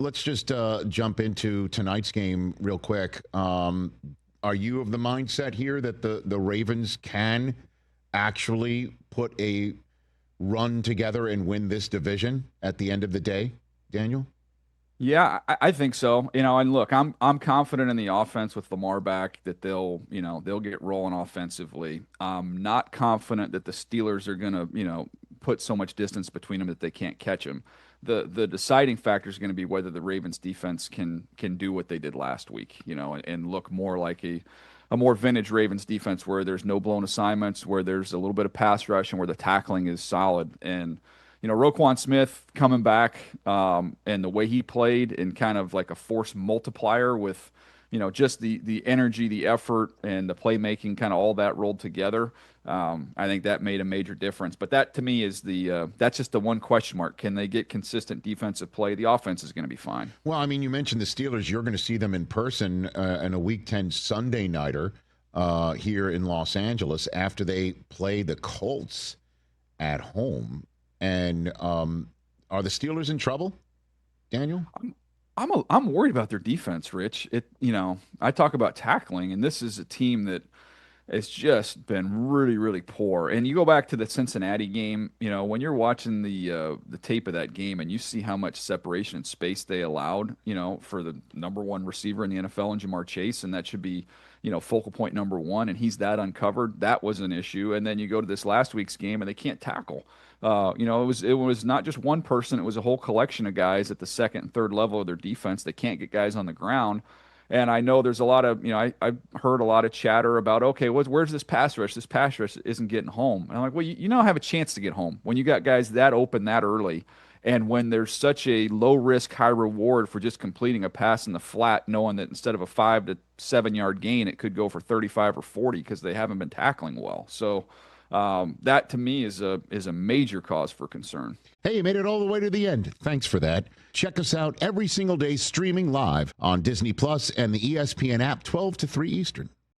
Let's just jump into tonight's game real quick. Are you of the mindset here that the Ravens can actually put a run together and win this division at the end of the day, Daniel? Yeah, I think so. And look, I'm confident in the offense with Lamar back that they'll get rolling offensively. I'm not confident that the Steelers are gonna, put so much distance between them that they can't catch them. The deciding factor is going to be whether the Ravens defense can do what they did last week, and look more like a more vintage Ravens defense where there's no blown assignments, where there's a little bit of pass rush, and where the tackling is solid. And Roquan Smith coming back, and the way he played and kind of like a force multiplier with, just the energy, the effort, and the playmaking, kind of all that rolled together. I think that made a major difference. But that to me is that's just the one question mark. Can they get consistent defensive play? The offense is going to be fine. Well, I mean, you mentioned the Steelers. You're going to see them in person in a Week 10 Sunday nighter here in Los Angeles after they play the Colts at home. And are the Steelers in trouble, Daniel? I'm worried about their defense, Rich. I talk about tackling, and this is a team that has just been really, really poor. And you go back to the Cincinnati game, when you're watching the tape of that game and you see how much separation and space they allowed, for the number one receiver in the NFL in Jamar Chase, and that should be, focal point number one, and he's that uncovered. That was an issue. And then you go to this last week's game and they can't tackle. It was not just one person; it was a whole collection of guys at the second and third level of their defense that can't get guys on the ground. And I know there's a lot of, I've heard a lot of chatter about, okay, where's this pass rush? This pass rush isn't getting home. And I'm like, well, have a chance to get home when you got guys that open that early, and when there's such a low risk, high reward for just completing a pass in the flat, knowing that instead of a 5 to 7 yard gain, it could go for 35 or 40 because they haven't been tackling well. So. That to me is a major cause for concern. Hey, you made it all the way to the end. Thanks for that. Check us out every single day streaming live on Disney Plus and the ESPN app 12 to 3 Eastern.